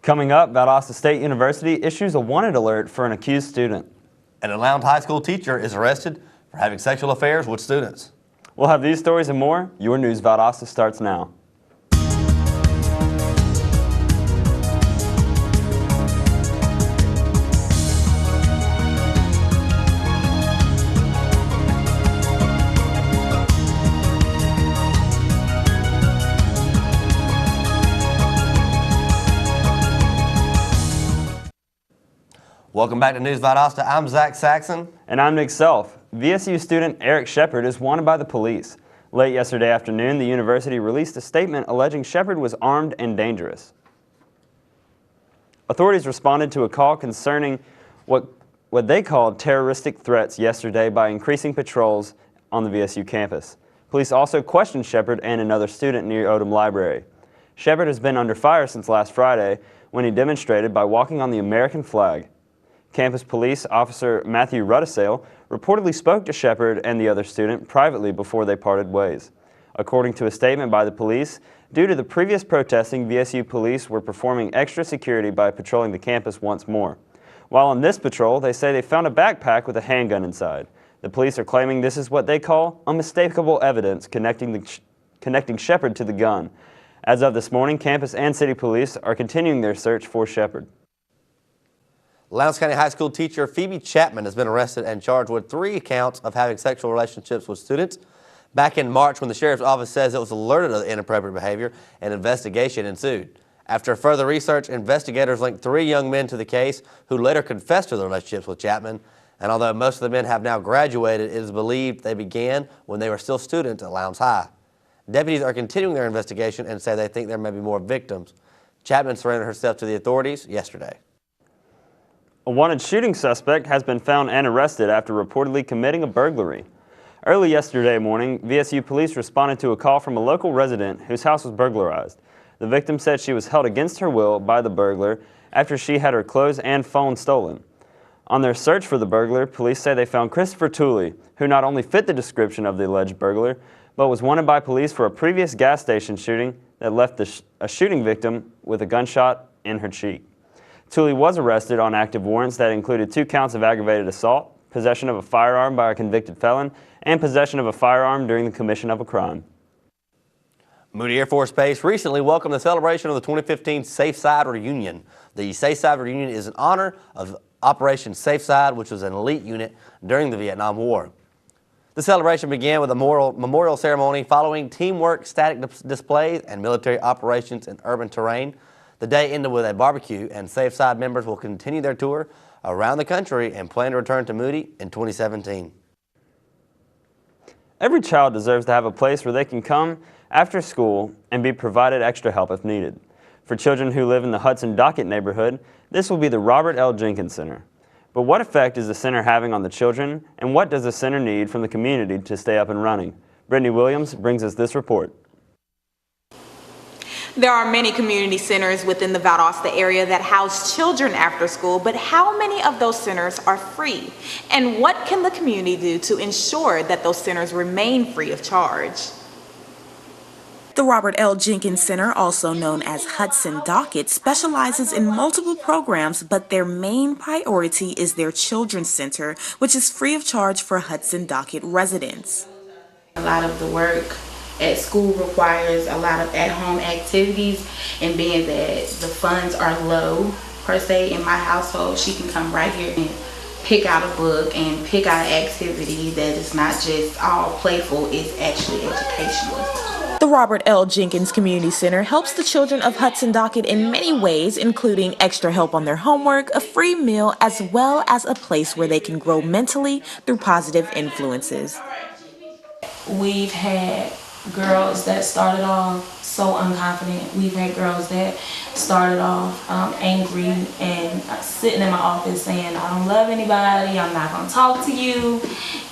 Coming up, Valdosta State University issues a wanted alert for an accused student. An Lowndes High School teacher is arrested for having sexual affairs with students. We'll have these stories and more. Your News Valdosta starts now. Welcome back to News Valdosta. I'm Zach Saxon. And I'm Nick Self. VSU student Eric Shepard is wanted by the police. Late yesterday afternoon, the university released a statement alleging Shepard was armed and dangerous. Authorities responded to a call concerning what they called terroristic threats yesterday by increasing patrols on the VSU campus. Police also questioned Shepard and another student near Odom Library. Shepard has been under fire since last Friday when he demonstrated by walking on the American flag. Campus Police Officer Matthew Ruddisale reportedly spoke to Shepard and the other student privately before they parted ways. According to a statement by the police, due to the previous protesting, VSU police were performing extra security by patrolling the campus once more. While on this patrol, they say they found a backpack with a handgun inside. The police are claiming this is what they call unmistakable evidence connecting Shepard to the gun. As of this morning, campus and city police are continuing their search for Shepard. Lowndes County High School teacher Phoebe Chapman has been arrested and charged with 3 counts of having sexual relationships with students. Back in March, when the sheriff's office says it was alerted of the inappropriate behavior, an investigation ensued. After further research, investigators linked 3 young men to the case who later confessed to their relationships with Chapman. And although most of the men have now graduated, it is believed they began when they were still students at Lowndes High. Deputies are continuing their investigation and say they think there may be more victims. Chapman surrendered herself to the authorities yesterday. A wanted shooting suspect has been found and arrested after reportedly committing a burglary. Early yesterday morning, VSU police responded to a call from a local resident whose house was burglarized. The victim said she was held against her will by the burglar after she had her clothes and phone stolen. On their search for the burglar, police say they found Christopher Tooley, who not only fit the description of the alleged burglar, but was wanted by police for a previous gas station shooting that left a shooting victim with a gunshot in her cheek. Tooley was arrested on active warrants that included 2 counts of aggravated assault, possession of a firearm by a convicted felon, and possession of a firearm during the commission of a crime. Moody Air Force Base recently welcomed the celebration of the 2015 Safe Side Reunion. The Safe Side Reunion is in honor of Operation Safe Side, which was an elite unit during the Vietnam War. The celebration began with a memorial ceremony following teamwork, static displays, and military operations in urban terrain. The day ended with a barbecue, and Safe Side members will continue their tour around the country and plan to return to Moody in 2017. Every child deserves to have a place where they can come after school and be provided extra help if needed. For children who live in the Hudson Docket neighborhood, this will be the Robert L. Jenkins Center. But what effect is the center having on the children, and what does the center need from the community to stay up and running? Brittany Williams brings us this report. There are many community centers within the Valdosta area that house children after school, but how many of those centers are free? And what can the community do to ensure that those centers remain free of charge? The Robert L. Jenkins Center, also known as Hudson Docket, specializes in multiple programs, but their main priority is their Children's Center, which is free of charge for Hudson Docket residents. A lot of the work at school requires a lot of at-home activities, and being that the funds are low per se in my household, she can come right here and pick out a book and pick out an activity that is not just all playful, it's actually educational. The Robert L. Jenkins Community Center helps the children of Hudson Docket in many ways, including extra help on their homework, a free meal, as well as a place where they can grow mentally through positive influences. We've had girls that started off so unconfident. We've had girls that started off angry and sitting in my office saying, I don't love anybody, I'm not going to talk to you.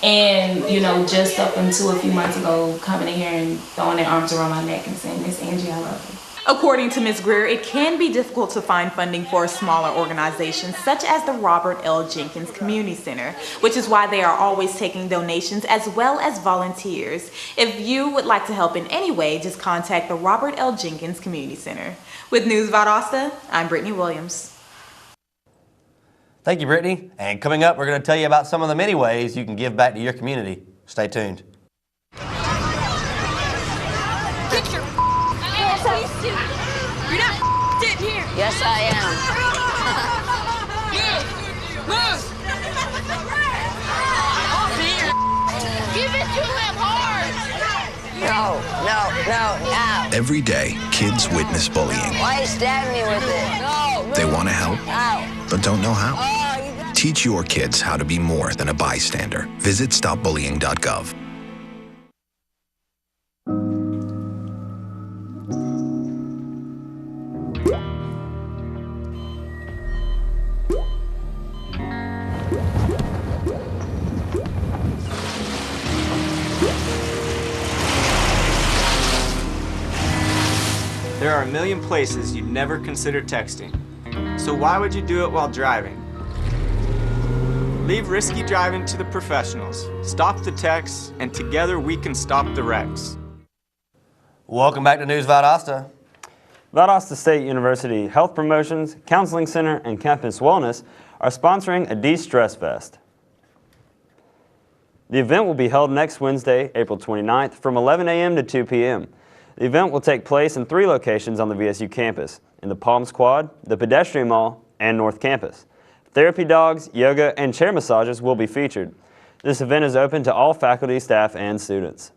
And, you know, just up until a few months ago, coming in here and throwing their arms around my neck and saying, Miss Angie, I love you. According to Ms. Greer, it can be difficult to find funding for smaller organizations such as the Robert L. Jenkins Community Center, which is why they are always taking donations as well as volunteers. If you would like to help in any way, just contact the Robert L. Jenkins Community Center. With News Valdosta, I'm Brittany Williams. Thank you, Brittany. And coming up, we're going to tell you about some of the many ways you can give back to your community. Stay tuned. Get your ass out. You're not sitting here. Yes, I am. Move. Give it to him hard. No. Every day, kids witness bullying. Why are you stabbing me with it? No. They want to help, Ow. but don't know how. Oh, Teach your kids how to be more than a bystander. Visit stopbullying.gov. There are a million places you'd never consider texting. So why would you do it while driving? Leave risky driving to the professionals. Stop the texts, and together we can stop the wrecks. Welcome back to News Valdosta. Valdosta State University Health Promotions, Counseling Center, and Campus Wellness are sponsoring a De-Stress Fest. The event will be held next Wednesday, April 29th from 11 a.m. to 2 p.m. The event will take place in 3 locations on the VSU campus, in the Palms Quad, the Pedestrian Mall, and North Campus. Therapy dogs, yoga, and chair massages will be featured. This event is open to all faculty, staff, and students.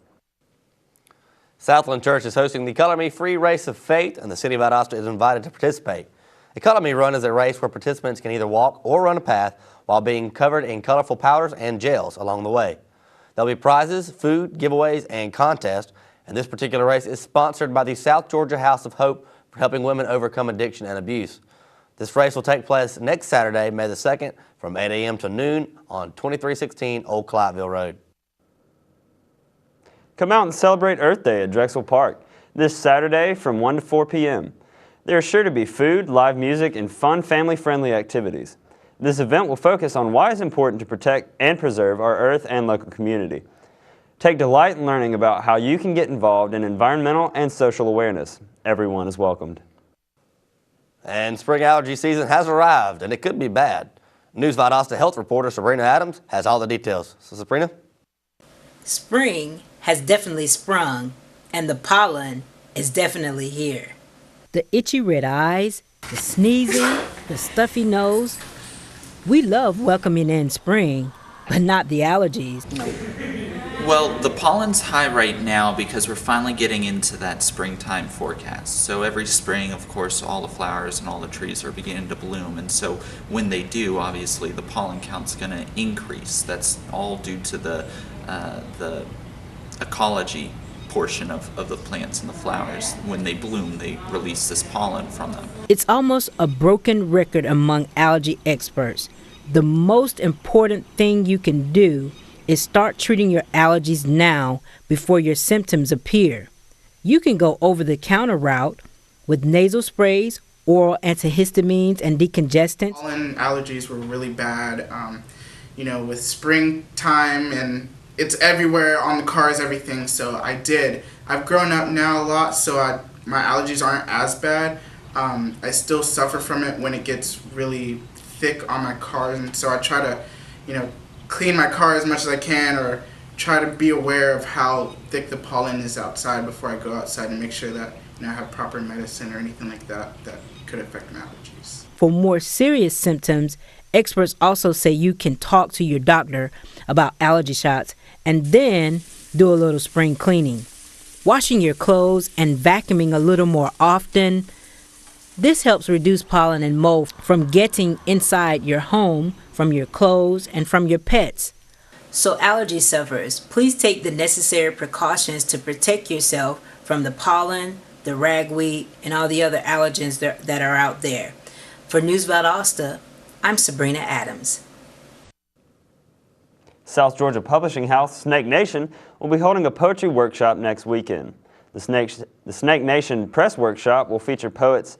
Southland Church is hosting the Color Me Free Race of Faith, and the City of Valdosta is invited to participate. A Color Me Run is a race where participants can either walk or run a path while being covered in colorful powders and gels along the way. There'll be prizes, food, giveaways, and contests, and this particular race is sponsored by the South Georgia House of Hope for helping women overcome addiction and abuse. This race will take place next Saturday, May the 2nd, from 8 a.m. to noon on 2316 Old Clyateville Road. Come out and celebrate Earth Day at Drexel Park this Saturday from 1 to 4 p.m. There is sure to be food, live music, and fun family-friendly activities. This event will focus on why it's important to protect and preserve our earth and local community. Take delight in learning about how you can get involved in environmental and social awareness. Everyone is welcomed. And spring allergy season has arrived, and it could be bad. News Valdosta health reporter Sabrina Adams has all the details. So, Sabrina? Spring has definitely sprung, and the pollen is definitely here. The itchy red eyes, the sneezing, the stuffy nose. We love welcoming in spring, but not the allergies. Well, the pollen's high right now because we're finally getting into that springtime forecast. So every spring, of course, all the flowers and all the trees are beginning to bloom. And so when they do, obviously, the pollen count's going to increase. That's all due to the ecology portion of the plants and the flowers. When they bloom, they release this pollen from them. It's almost a broken record among allergy experts. The most important thing you can do is start treating your allergies now before your symptoms appear. You can go over-the-counter route with nasal sprays, oral antihistamines, and decongestants. Pollen allergies were really bad, with springtime, and it's everywhere on the cars, everything. So I've grown up now a lot, so my allergies aren't as bad. I still suffer from it when it gets really thick on my cars, and so I try to, clean my car as much as I can, or try to be aware of how thick the pollen is outside before I go outside, and make sure that I have proper medicine or anything like that that could affect my allergies. For more serious symptoms, experts also say you can talk to your doctor about allergy shots and then do a little spring cleaning. Washing your clothes and vacuuming a little more often. This helps reduce pollen and mold from getting inside your home, from your clothes, and from your pets. So allergy sufferers, please take the necessary precautions to protect yourself from the pollen, the ragweed, and all the other allergens that are out there. For News Valdosta, I'm Sabrina Adams. South Georgia publishing house Snake Nation will be holding a poetry workshop next weekend. The Snake Nation Press Workshop will feature poets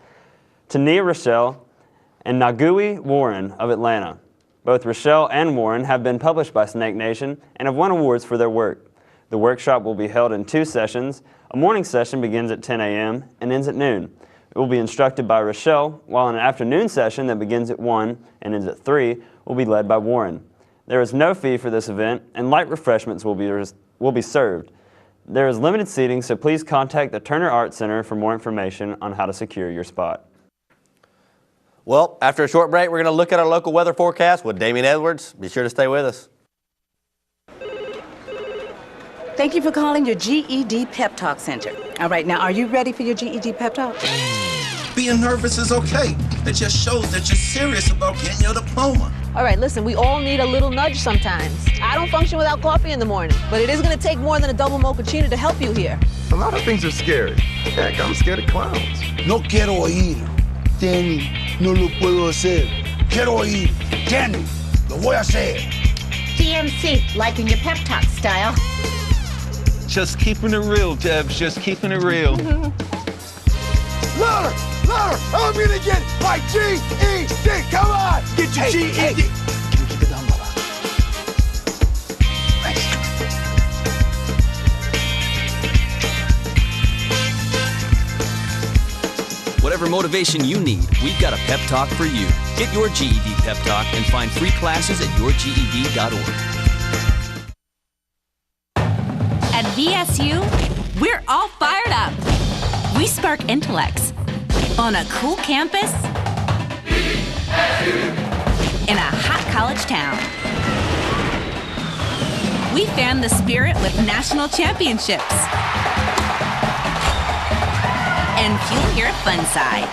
Tania Rochelle and Nagui Warren of Atlanta. Both Rochelle and Warren have been published by Snake Nation and have won awards for their work. The workshop will be held in 2 sessions. A morning session begins at 10 a.m. and ends at noon. It will be instructed by Rochelle, while an afternoon session that begins at 1 and ends at 3 will be led by Warren. There is no fee for this event, and light refreshments will be served. There is limited seating, so please contact the Turner Arts Center for more information on how to secure your spot. Well, after a short break, we're going to look at our local weather forecast with Damian Edwards. Be sure to stay with us. Thank you for calling your GED Pep Talk Center. All right, now, are you ready for your GED Pep Talk? Being nervous is okay. It just shows that you're serious about getting your diploma. All right, listen, we all need a little nudge sometimes. I don't function without coffee in the morning, but it is going to take more than a double mochaccino to help you here. A lot of things are scary. Heck, I'm scared of clowns. No quiero oír. Danny, no lo puedo hacer. Quiero oír. Danny, lo voy a hacer. DMC, liking your pep talk style. Just keeping it real, Debs. Just keeping it real. Louder! Louder! I'm gonna get my GED! Come on! Get your GED! Hey. Keep it down, Baba. Nice. Whatever motivation you need, we've got a pep talk for you. Get your GED pep talk and find free classes at yourged.org. At VSU, we're all fired up. We spark intellects on a cool campus in a hot college town. We fan the spirit with national championships and fuel your fun side.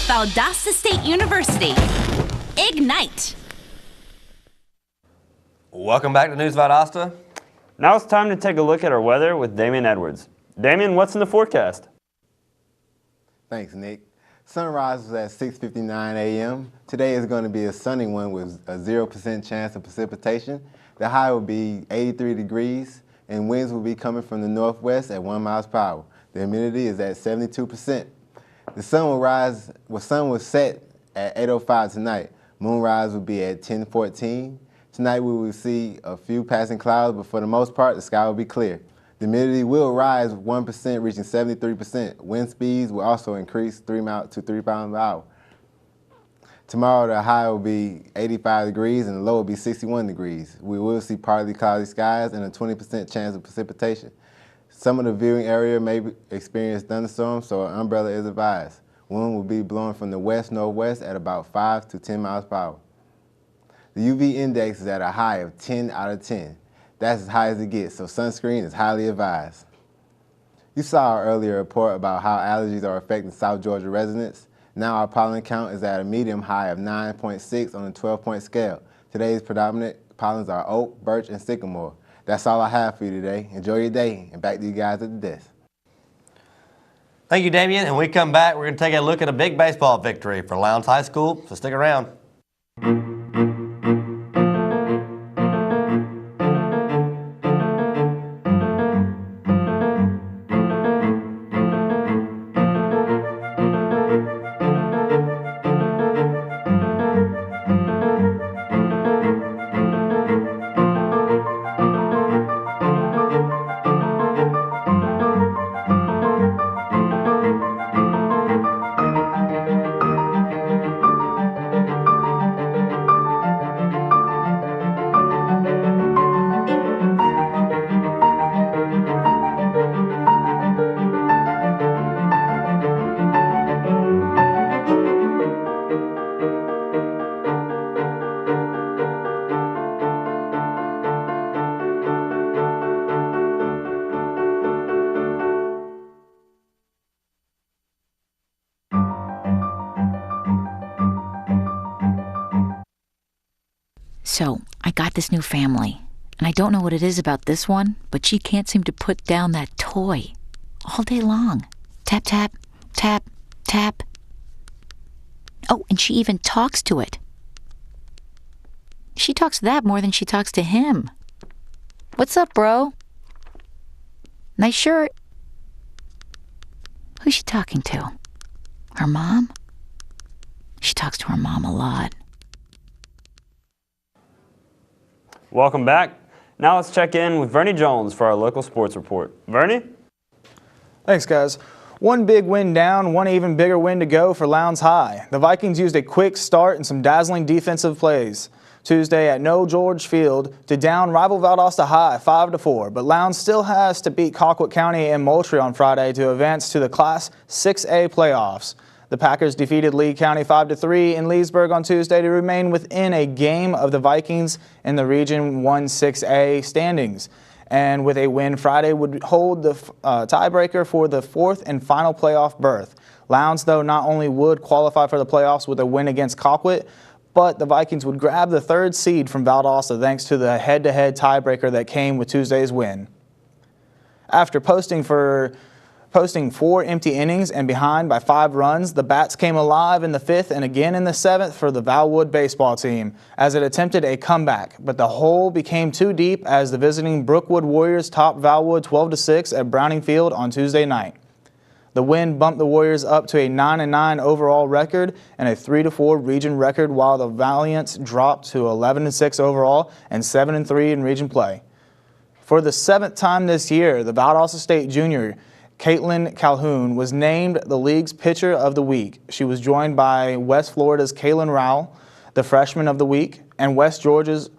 Valdosta State University, Ignite! Welcome back to News Valdosta. Now it's time to take a look at our weather with Damian Edwards. Damian, what's in the forecast? Thanks, Nick. Sunrise was at 6:59 a.m. Today is going to be a sunny one with a 0% chance of precipitation. The high will be 83 degrees, and winds will be coming from the northwest at 1 mile per hour. The humidity is at 72%. The sun will set at 8:05 tonight. Moonrise will be at 10:14. Tonight we will see a few passing clouds, but for the most part, the sky will be clear. The humidity will rise 1%, reaching 73%. Wind speeds will also increase 3 miles per hour. Tomorrow, the high will be 85 degrees and the low will be 61 degrees. We will see partly cloudy skies and a 20% chance of precipitation. Some of the viewing area may experience thunderstorms, so an umbrella is advised. Wind will be blowing from the west-northwest at about 5 to 10 miles per hour. The UV index is at a high of 10 out of 10. That's as high as it gets, so sunscreen is highly advised. You saw our earlier report about how allergies are affecting South Georgia residents. Now our pollen count is at a medium high of 9.6 on a 12-point scale. Today's predominant pollens are oak, birch, and sycamore. That's all I have for you today. Enjoy your day, and back to you guys at the desk. Thank you, Damian. And when we come back, we're going to take a look at a big baseball victory for Lowndes High School, so stick around. So, I got this new family, and I don't know what it is about this one, but she can't seem to put down that toy all day long. Tap, tap, tap, tap. Oh, and she even talks to it. She talks to that more than she talks to him. What's up, bro? Nice shirt. Who's she talking to? Her mom? She talks to her mom a lot. Welcome back. Now let's check in with Vernie Jones for our local sports report. Vernie? Thanks, guys. One big win down, one even bigger win to go for Lowndes High. The Vikings used a quick start and some dazzling defensive plays Tuesday at No George Field to down rival Valdosta High 5-4, but Lowndes still has to beat Colquitt County and Moultrie on Friday to advance to the Class 6A playoffs. The Packers defeated Lee County 5-3 in Leesburg on Tuesday to remain within a game of the Vikings in the Region 1 6A standings. And with a win Friday would hold the tiebreaker for the fourth and final playoff berth. Lowndes, though, not only would qualify for the playoffs with a win against Colquitt, but the Vikings would grab the third seed from Valdosta thanks to the head-to-head tiebreaker that came with Tuesday's win. After posting 4 empty innings and behind by 5 runs, the Bats came alive in the 5th and again in the 7th for the Valwood baseball team as it attempted a comeback, but the hole became too deep as the visiting Brookwood Warriors topped Valwood 12-6 at Browning Field on Tuesday night. The win bumped the Warriors up to a 9-9 overall record and a 3-4 region record, while the Valiants dropped to 11-6 overall and 7-3 in region play. For the 7th time this year, the Valdosta State junior Caitlin Calhoun was named the league's Pitcher of the Week. She was joined by West Florida's Kaylin Rowell, the Freshman of the Week, and West Georgia's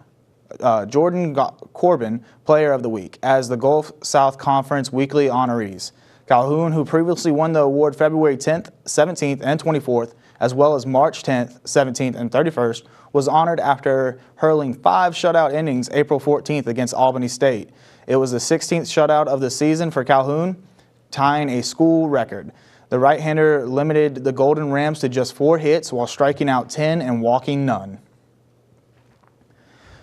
Jordan Corbin, Player of the Week, as the Gulf South Conference weekly honorees. Calhoun, who previously won the award February 10th, 17th, and 24th, as well as March 10th, 17th, and 31st, was honored after hurling 5 shutout innings April 14th against Albany State. It was the 16th shutout of the season for Calhoun, tying a school record. The right-hander limited the Golden Rams to just 4 hits while striking out 10 and walking none.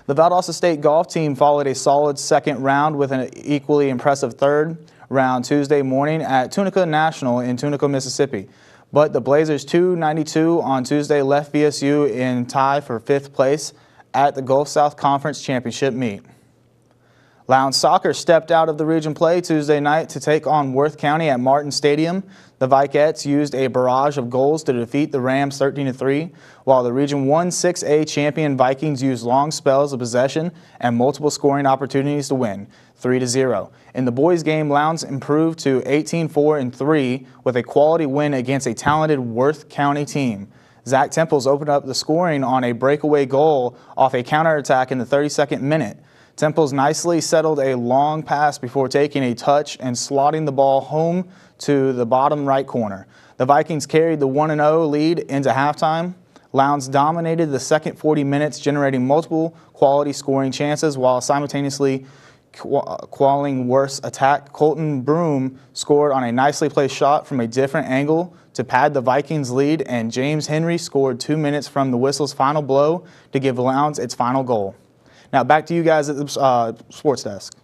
The Valdosta State golf team followed a solid second round with an equally impressive third round Tuesday morning at Tunica National in Tunica, Mississippi. But the Blazers' 292 on Tuesday left VSU in tie for 5th place at the Gulf South Conference Championship meet. Lowndes Soccer stepped out of the region play Tuesday night to take on Worth County at Martin Stadium. The Vikettes used a barrage of goals to defeat the Rams 13-3, while the Region 1 6A champion Vikings used long spells of possession and multiple scoring opportunities to win, 3-0. In the boys' game, Lowndes improved to 18-4-3 with a quality win against a talented Worth County team. Zach Temples opened up the scoring on a breakaway goal off a counterattack in the 32nd minute. Temples nicely settled a long pass before taking a touch and slotting the ball home to the bottom right corner. The Vikings carried the 1-0 lead into halftime. Lowndes dominated the second 40 minutes, generating multiple quality scoring chances while simultaneously quelling Worth's attack. Colton Broom scored on a nicely placed shot from a different angle to pad the Vikings' lead, and James Henry scored 2 minutes from the whistle's final blow to give Lowndes its final goal. Now back to you guys at the sports desk.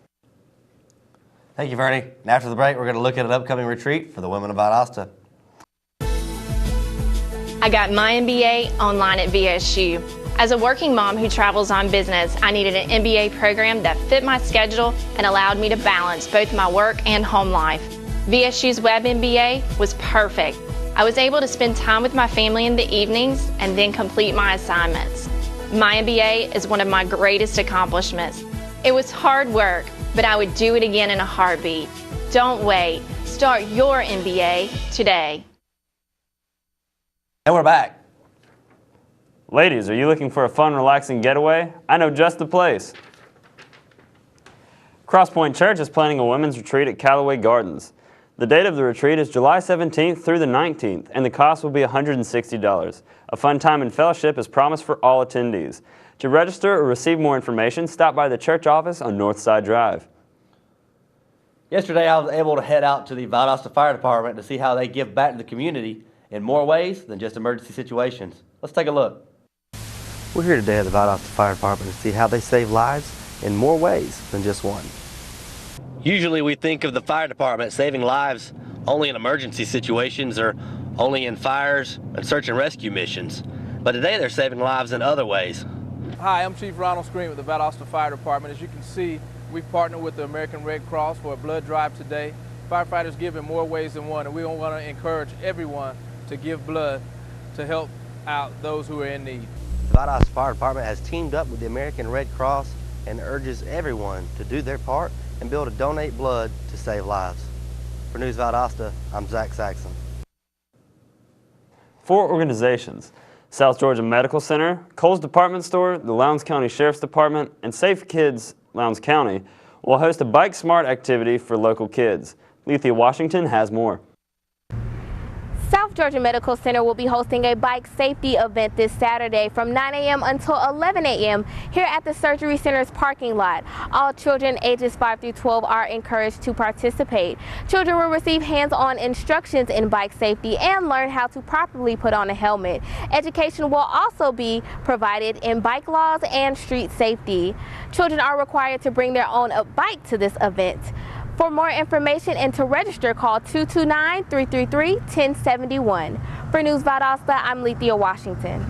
Thank you, Vernie. And after the break, we're going to look at an upcoming retreat for the women of Valdosta. I got my MBA online at VSU. As a working mom who travels on business, I needed an MBA program that fit my schedule and allowed me to balance both my work and home life. VSU's Web MBA was perfect. I was able to spend time with my family in the evenings and then complete my assignments. My MBA is one of my greatest accomplishments. It was hard work, but I would do it again in a heartbeat. Don't wait. Start your MBA today. And we're back. Ladies, are you looking for a fun, relaxing getaway? I know just the place. Cross Point Church is planning a women's retreat at Callaway Gardens. The date of the retreat is July 17th through the 19th, and the cost will be $160. A fun time and fellowship is promised for all attendees. To register or receive more information, stop by the church office on Northside Drive. Yesterday, I was able to head out to the Valdosta Fire Department to see how they give back to the community in more ways than just emergency situations. Let's take a look. We're here today at the Valdosta Fire Department to see how they save lives in more ways than just one. Usually we think of the fire department saving lives only in emergency situations or only in fires and search and rescue missions. But today they're saving lives in other ways. Hi, I'm Chief Ronald Screen with the Valdosta Fire Department. As you can see, We've partnered with the American Red Cross for a blood drive today. Firefighters give in more ways than one, and we want to encourage everyone to give blood to help out those who are in need. The Valdosta Fire Department has teamed up with the American Red Cross and urges everyone to do their part and be able to donate blood to save lives. For News Valdosta, I'm Zach Saxon. 4 organizations, South Georgia Medical Center, Kohl's Department Store, the Lowndes County Sheriff's Department, and Safe Kids Lowndes County will host a Bike Smart activity for local kids. Lethea Washington has more. South Georgia Medical Center will be hosting a bike safety event this Saturday from 9 a.m. until 11 a.m. here at the Surgery Center's parking lot. All children ages 5 through 12 are encouraged to participate. Children will receive hands-on instructions in bike safety and learn how to properly put on a helmet. Education will also be provided in bike laws and street safety. Children are required to bring their own bike to this event. For more information and to register, call 229-333-1071. For News Valdosta, I'm Lethea Washington.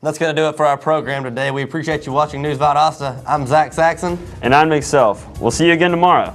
That's going to do it for our program today. We appreciate you watching News Valdosta. I'm Zach Saxon. And I'm Nick Self. We'll see you again tomorrow.